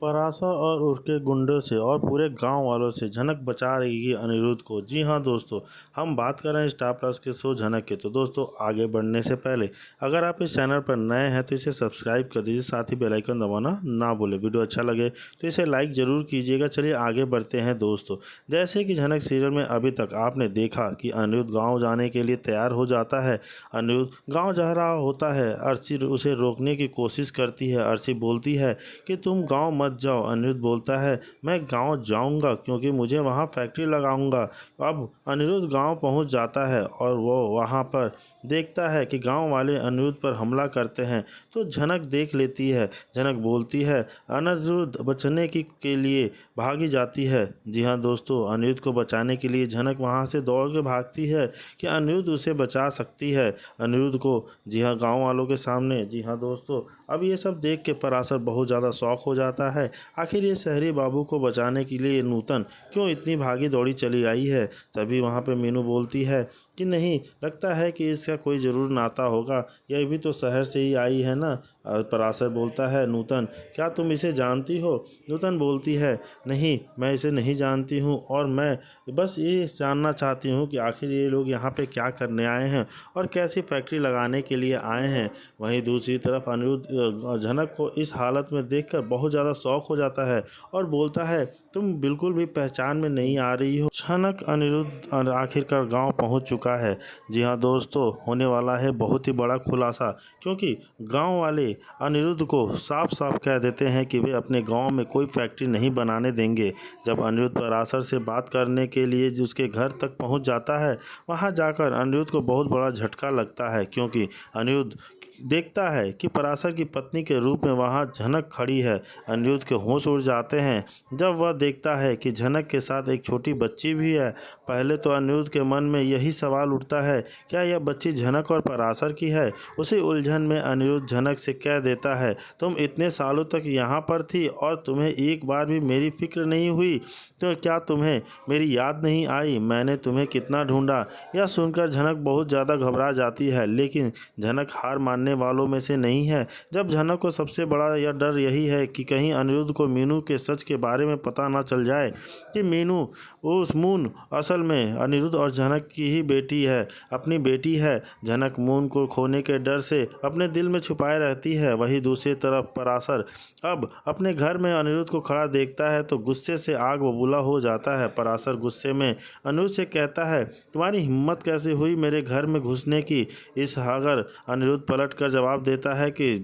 पराशर और उसके गुंडों से और पूरे गांव वालों से झनक बचा रही है अनिरुद्ध को। जी हाँ दोस्तों, हम बात कर रहे हैं स्टार प्लस के शो झनक के। तो दोस्तों, आगे बढ़ने से पहले अगर आप इस चैनल पर नए हैं तो इसे सब्सक्राइब कर दीजिए, साथ ही बेल आइकन दबाना ना भूलें। वीडियो अच्छा लगे तो इसे लाइक ज़रूर कीजिएगा। चलिए आगे बढ़ते हैं दोस्तों। जैसे कि झनक सीरियल में अभी तक आपने देखा कि अनिरुद्ध गाँव जाने के लिए तैयार हो जाता है। अनिरुद्ध गाँव जा रहा होता है, अर्शी उसे रोकने की कोशिश करती है। अर्शी बोलती है कि तुम गाँव मत जाओ। अनिरुद्ध बोलता है मैं गांव जाऊंगा क्योंकि मुझे वहां फैक्ट्री लगाऊंगा। अब अनिरुद्ध गांव पहुंच जाता है और वो वहां पर देखता है कि गांव वाले अनिरुद्ध पर हमला करते हैं। तो झनक देख लेती है। झनक बोलती है अनिरुद्ध बचने के लिए भागी जाती है। जी हाँ दोस्तों, अनिरुद्ध को बचाने के लिए झनक वहां से दौड़ के भागती है कि अनिरुद्ध उसे बचा सकती है। अनिरुद्ध को जी हाँ गाँव वालों के सामने। जी हाँ दोस्तों, अब ये सब देख के पराशर बहुत ज़्यादा शौक हो जाता है। आखिर ये शहरी बाबू को बचाने के लिए नूतन क्यों इतनी भागी दौड़ी चली आई है। तभी वहाँ पे मीनू बोलती है कि नहीं, लगता है कि इसका कोई ज़रूर नाता होगा, यह भी तो शहर से ही आई है ना। और पराशर बोलता है नूतन, क्या तुम इसे जानती हो। नूतन बोलती है नहीं, मैं इसे नहीं जानती हूँ और मैं बस ये जानना चाहती हूँ कि आखिर ये लोग यहाँ पे क्या करने आए हैं और कैसी फैक्ट्री लगाने के लिए आए हैं। वहीं दूसरी तरफ अनिरुद्ध झनक को इस हालत में देखकर बहुत ज़्यादा शौक हो जाता है और बोलता है तुम बिल्कुल भी पहचान में नहीं आ रही हो। झनक अनिरुद्ध आखिरकार गांव पहुंच चुका है। जी हाँ दोस्तों, होने वाला है बहुत ही बड़ा खुलासा, क्योंकि गांव वाले अनिरुद्ध को साफ साफ कह देते हैं कि वे अपने गांव में कोई फैक्ट्री नहीं बनाने देंगे। जब अनिरुद्ध पराशर से बात करने के लिए उसके घर तक पहुंच जाता है, वहां जाकर अनिरुद्ध को बहुत बड़ा झटका लगता है, क्योंकि अनिरुद्ध देखता है कि पराशर की पत्नी के रूप में वहां झनक खड़ी है। अनिरुद्ध के होश उड़ जाते हैं जब वह देखता है कि झनक के साथ एक छोटी बच्ची भी है। पहले तो अनिरुद्ध के मन में यही सवाल उठता है, क्या यह बच्ची झनक और पराशर की है। उसी उलझन में अनिरुद्ध झनक से कह देता है तुम इतने सालों तक यहाँ पर थी और तुम्हें एक बार भी मेरी फिक्र नहीं हुई, तो क्या तुम्हें मेरी याद नहीं आई, मैंने तुम्हें कितना ढूंढा। यह सुनकर झनक बहुत ज़्यादा घबरा जाती है, लेकिन झनक हार मानने वालों में से नहीं है। जब झनक को सबसे बड़ा यह डर यही है कि कहीं अनिरुद्ध को मीनू के सच के बारे में पता ना चल जाए कि मीनू उस मून असल में अनिरुद्ध और झनक की ही बेटी है, अपनी बेटी है। झनक मून को खोने के डर से अपने दिल में छुपाए रहती है। वहीं दूसरी तरफ पराशर अब अपने घर में अनिरुद्ध को खड़ा देखता है तो गुस्से से आग बबूला हो जाता है। पराशर गुस्से में अनिरुद्ध से कहता है तुम्हारी हिम्मत कैसे हुई मेरे घर में घुसने की। इस अगर अनिरुद्ध पलट कर जवाब देता है कि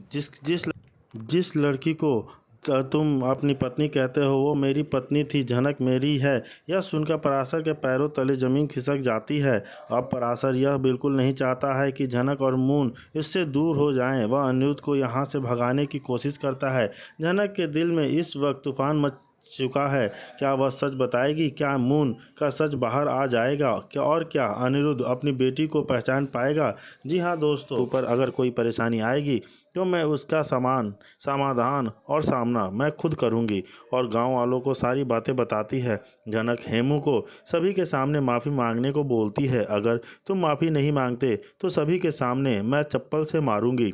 जिस लड़की को तुम अपनी पत्नी कहते हो वो मेरी पत्नी थी, झनक मेरी है। यह सुनकर पराशर के पैरों तले जमीन खिसक जाती है। अब पराशर यह बिल्कुल नहीं चाहता है कि झनक और मून इससे दूर हो जाएं। वह अनिरुद्ध को यहाँ से भगाने की कोशिश करता है। झनक के दिल में इस वक्त तूफान मच चुका है। क्या वह सच बताएगी, क्या मून का सच बाहर आ जाएगा, क्या और क्या अनिरुद्ध अपनी बेटी को पहचान पाएगा। जी हाँ दोस्तों, ऊपर अगर कोई परेशानी आएगी तो मैं उसका समाधान और सामना मैं खुद करूंगी। और गांव वालों को सारी बातें बताती है। झनक हेमू को सभी के सामने माफ़ी मांगने को बोलती है, अगर तुम माफ़ी नहीं मांगते तो सभी के सामने मैं चप्पल से मारूंगी।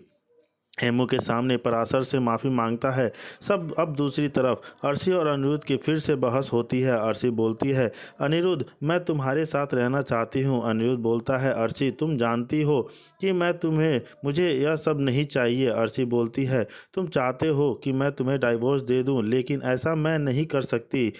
हेमू के सामने पराशर से माफ़ी मांगता है सब। अब दूसरी तरफ अर्शी और अनिरुद्ध की फिर से बहस होती है। अर्शी बोलती है अनिरुद्ध मैं तुम्हारे साथ रहना चाहती हूँ। अनिरुद्ध बोलता है अर्शी तुम जानती हो कि मुझे यह सब नहीं चाहिए। अर्शी बोलती है तुम चाहते हो कि मैं तुम्हें डाइवोर्स दे दूँ, लेकिन ऐसा मैं नहीं कर सकती।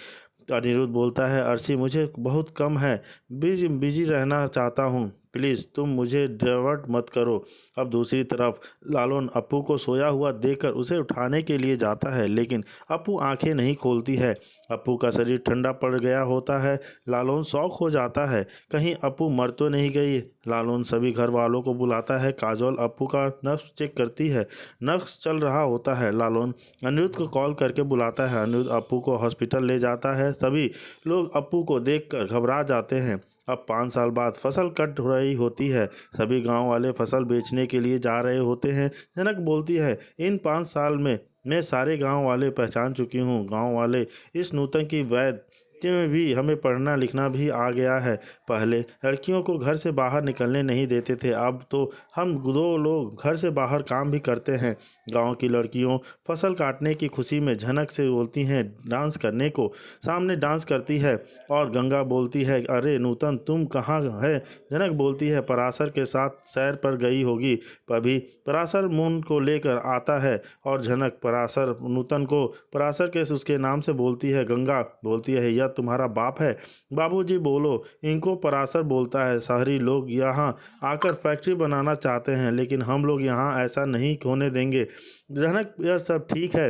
अनिरुद्ध बोलता है अर्शी मुझे बहुत कम है, बिजी रहना चाहता हूँ, प्लीज़ तुम मुझे डाइवर्ट मत करो। अब दूसरी तरफ लालोन अप्पू को सोया हुआ देखकर उसे उठाने के लिए जाता है, लेकिन अप्पू आंखें नहीं खोलती है। अप्पू का शरीर ठंडा पड़ गया होता है। लालोन शॉक हो जाता है, कहीं अप्पू मर तो नहीं गई। लालोन सभी घर वालों को बुलाता है। काजोल अप्पू का नब्ज चेक करती है, नब्ज चल रहा होता है। लालोन अनिरुद्ध को कॉल करके बुलाता है। अनिरुद्ध अप्पू को हॉस्पिटल ले जाता है। सभी लोग अप्पू को देखकर घबरा जाते हैं। अब 5 साल बाद फसल कट रही होती है। सभी गांव वाले फसल बेचने के लिए जा रहे होते हैं। जनक बोलती है इन 5 साल में मैं सारे गांव वाले पहचान चुकी हूँ। गांव वाले इस नूतन की वैद कि में भी हमें पढ़ना लिखना भी आ गया है। पहले लड़कियों को घर से बाहर निकलने नहीं देते थे, अब तो हम दो लोग घर से बाहर काम भी करते हैं। गांव की लड़कियों फसल काटने की खुशी में झनक से बोलती हैं डांस करने को, सामने डांस करती है और गंगा बोलती है अरे नूतन तुम कहाँ है। झनक बोलती है पराशर के साथ सैर पर गई होगी। कभी पराशर मून को लेकर आता है और झनक पराशर नूतन को पराशर के उसके नाम से बोलती है। गंगा बोलती है यह तुम्हारा बाप है। बाबूजी बोलो, इनको पराशर बोलता है। शहरी लोग यहाँ आकर फैक्ट्री बनाना चाहते हैं, लेकिन हम लोग यहाँ ऐसा नहीं होने देंगे। जनक यह सब ठीक है,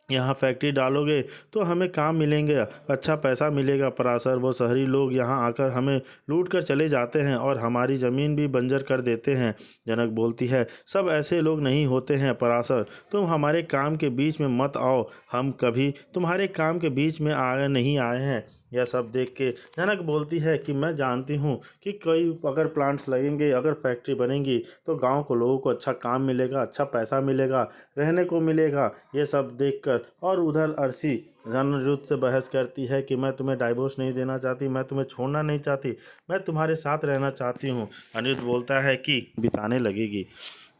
यहाँ फैक्ट्री डालोगे तो हमें काम मिलेंगे, अच्छा पैसा मिलेगा। पराशर वो शहरी लोग यहाँ आकर हमें लूट कर चले जाते हैं और हमारी ज़मीन भी बंजर कर देते हैं। जनक बोलती है सब ऐसे लोग नहीं होते हैं पराशर, तुम हमारे काम के बीच में मत आओ, हम कभी तुम्हारे काम के बीच में नहीं आए हैं। यह सब देख के जनक बोलती है कि मैं जानती हूँ कि कई अगर प्लांट्स लगेंगे, अगर फैक्ट्री बनेंगी तो गाँव को लोगों को अच्छा काम मिलेगा, अच्छा पैसा मिलेगा, रहने को मिलेगा। ये सब देख और उधर अर्शी अनिरुद्ध से बहस करती है कि मैं तुम्हें डाइवोर्स नहीं देना चाहती, मैं तुम्हें छोड़ना नहीं चाहती, मैं तुम्हारे साथ रहना चाहती हूँ। अनिरुद्ध बोलता है कि बिताने लगेगी।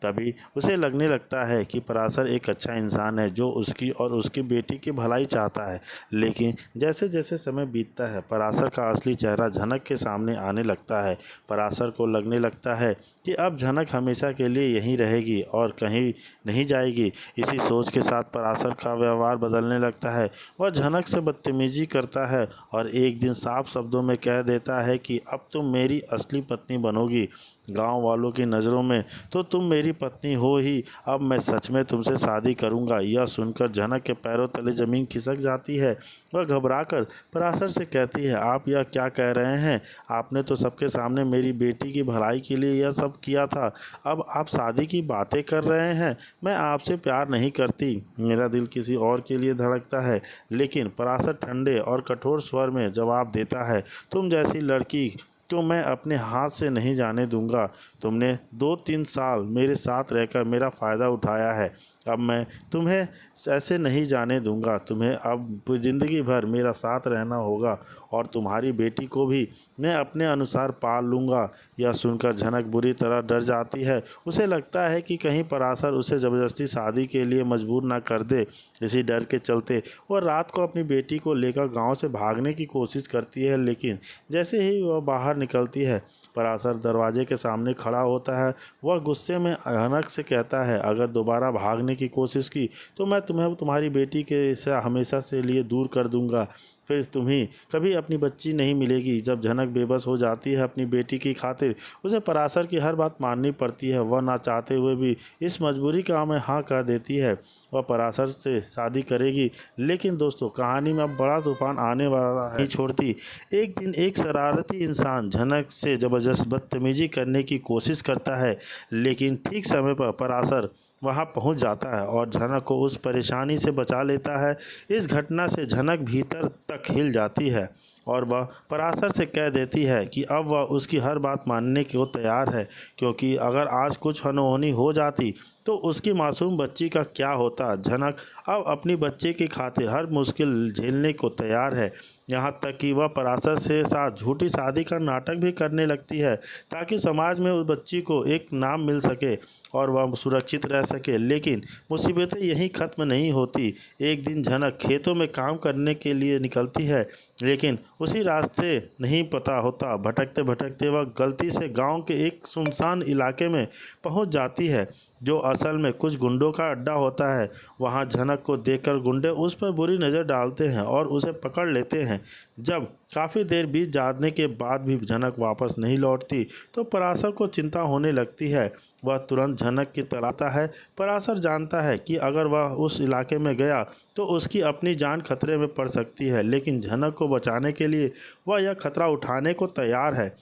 तभी उसे लगने लगता है कि पराशर एक अच्छा इंसान है जो उसकी और उसकी बेटी की भलाई चाहता है। लेकिन जैसे जैसे समय बीतता है पराशर का असली चेहरा झनक के सामने आने लगता है। पराशर को लगने लगता है कि अब झनक हमेशा के लिए यहीं रहेगी और कहीं नहीं जाएगी। इसी सोच के साथ पराशर का व्यवहार बदलने लगता है। वह झनक से बदतमीजी करता है और एक दिन साफ शब्दों में कह देता है कि अब तुम मेरी असली पत्नी बनोगी। गांव वालों की नज़रों में तो तुम मेरी पत्नी हो ही, अब मैं सच में तुमसे शादी करूंगा। यह सुनकर झनक के पैरों तले ज़मीन खिसक जाती है। वह घबराकर पराशर से कहती है आप यह क्या कह रहे हैं, आपने तो सबके सामने मेरी बेटी की भलाई के लिए यह सब किया था, अब आप शादी की बातें कर रहे हैं। मैं आपसे प्यार नहीं करती, मेरा दिल किसी और के लिए धड़कता है। लेकिन पराशर ठंडे और कठोर स्वर में जवाब देता है तुम जैसी लड़की तो मैं अपने हाथ से नहीं जाने दूंगा। तुमने 2-3 साल मेरे साथ रहकर मेरा फ़ायदा उठाया है, अब मैं तुम्हें ऐसे नहीं जाने दूंगा। तुम्हें अब ज़िंदगी भर मेरा साथ रहना होगा और तुम्हारी बेटी को भी मैं अपने अनुसार पाल लूँगा। यह सुनकर झनक बुरी तरह डर जाती है। उसे लगता है कि कहीं पराशर उसे ज़बरदस्ती शादी के लिए मजबूर ना कर दे। इसी डर के चलते वह रात को अपनी बेटी को लेकर गाँव से भागने की कोशिश करती है, लेकिन जैसे ही वह बाहर निकलती है पराशर दरवाजे के सामने खड़ा होता है। वह गुस्से में झनक से कहता है अगर दोबारा भागने की कोशिश की तो मैं तुम्हें तुम्हारी बेटी के से हमेशा से लिए दूर कर दूंगा, फिर तुम्हें कभी अपनी बच्ची नहीं मिलेगी। जब झनक बेबस हो जाती है अपनी बेटी की खातिर उसे पराशर की हर बात माननी पड़ती है। वह ना चाहते हुए भी इस मजबूरी का में हाँ कह देती है। वह पराशर से शादी करेगी, लेकिन दोस्तों कहानी में अब बड़ा तूफान आने वाला है। नहीं छोड़ती। एक दिन एक शरारती इंसान झनक से ज़बरदस्त बदतमीजी करने की कोशिश करता है, लेकिन ठीक समय पर पराशर वहां पहुंच जाता है और झनक को उस परेशानी से बचा लेता है। इस घटना से झनक भीतर तक हिल जाती है और वह पराशर से कह देती है कि अब वह उसकी हर बात मानने को तैयार है, क्योंकि अगर आज कुछ अनहोनी हो जाती तो उसकी मासूम बच्ची का क्या होता। झनक अब अपनी बच्चे की खातिर हर मुश्किल झेलने को तैयार है, यहाँ तक कि वह पराशर से साथ झूठी शादी का नाटक भी करने लगती है ताकि समाज में उस बच्ची को एक नाम मिल सके और वह सुरक्षित रह सके। लेकिन मुसीबतें यहीं ख़त्म नहीं होती। एक दिन झनक खेतों में काम करने के लिए निकलती है, लेकिन उसी रास्ते नहीं पता होता। भटकते भटकते वह गलती से गांव के एक सुनसान इलाके में पहुंच जाती है जो असल में कुछ गुंडों का अड्डा होता है। वहां झनक को देखकर गुंडे उस पर बुरी नज़र डालते हैं और उसे पकड़ लेते हैं। जब काफ़ी देर बीत जाने के बाद भी झनक वापस नहीं लौटती तो पराशर को चिंता होने लगती है। वह तुरंत झनक की तरफ आता है। पराशर जानता है कि अगर वह उस इलाके में गया तो उसकी अपनी जान खतरे में पड़ सकती है, लेकिन झनक को बचाने के लिए वह यह खतरा उठाने को तैयार है।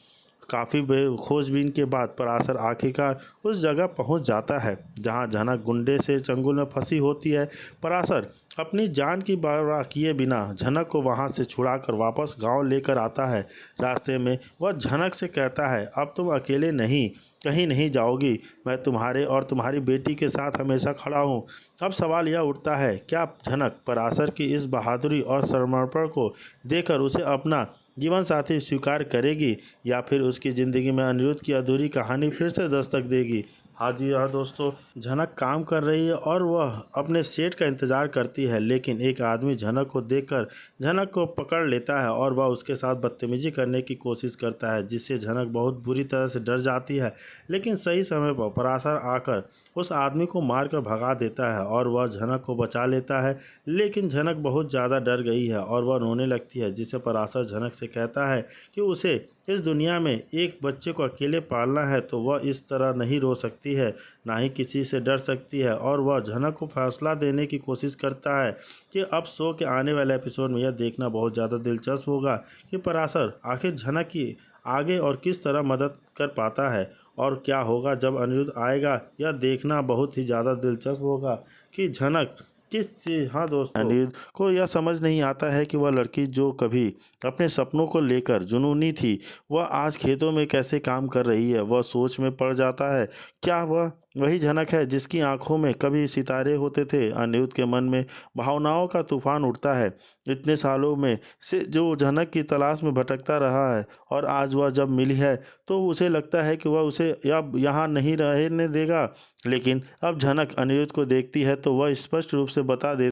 काफ़ी खोजबीन के बाद पराशर आखिरकार उस जगह पहुंच जाता है जहां झनक गुंडे से चंगुल में फंसी होती है। पराशर अपनी जान की परवाह किए बिना झनक को वहां से छुड़ाकर वापस गांव लेकर आता है। रास्ते में वह झनक से कहता है, अब तुम अकेले नहीं, कहीं नहीं जाओगी। मैं तुम्हारे और तुम्हारी बेटी के साथ हमेशा खड़ा हूँ। अब सवाल यह उठता है, क्या झनक पराशर की इस बहादुरी और समर्पण को देखकर उसे अपना जीवन साथी स्वीकार करेगी, या फिर उसकी ज़िंदगी में अनिरुद्ध की अधूरी कहानी फिर से दस्तक देगी। हाँ जी हाँ दोस्तों, झनक काम कर रही है और वह अपने सेठ का इंतज़ार करती है, लेकिन एक आदमी झनक को देखकर झनक को पकड़ लेता है और वह उसके साथ बदतमीजी करने की कोशिश करता है, जिससे झनक बहुत बुरी तरह से डर जाती है। लेकिन सही समय पर पराशर आकर उस आदमी को मारकर भगा देता है और वह झनक को बचा लेता है। लेकिन झनक बहुत ज़्यादा डर गई है और वह रोने लगती है, जिससे पराशर झनक से कहता है कि उसे इस दुनिया में एक बच्चे को अकेले पालना है, तो वह इस तरह नहीं रो सकती है, ना ही किसी से डर सकती है। और वह झनक को फैसला देने की कोशिश करता है कि अब शो के आने वाले एपिसोड में यह देखना बहुत ज़्यादा दिलचस्प होगा कि पराशर आखिर झनक की आगे और किस तरह मदद कर पाता है, और क्या होगा जब अनिरुद्ध आएगा। यह देखना बहुत ही ज़्यादा दिलचस्प होगा कि झनक हाँ दोस्तों, अनिरुद्ध को यह समझ नहीं आता है कि वह लड़की जो कभी अपने सपनों को लेकर जुनूनी थी, वह आज खेतों में कैसे काम कर रही है। वह सोच में पड़ जाता है, क्या वह वही झनक है जिसकी आंखों में कभी सितारे होते थे। अनिरुद्ध के मन में भावनाओं का तूफान उठता है। इतने सालों में से जो झनक की तलाश में भटकता रहा है, और आज वह जब मिली है तो उसे लगता है कि वह उसे अब यहाँ नहीं रहने देगा। लेकिन अब झनक अनिरुद्ध को देखती है तो वह स्पष्ट रूप से बता दे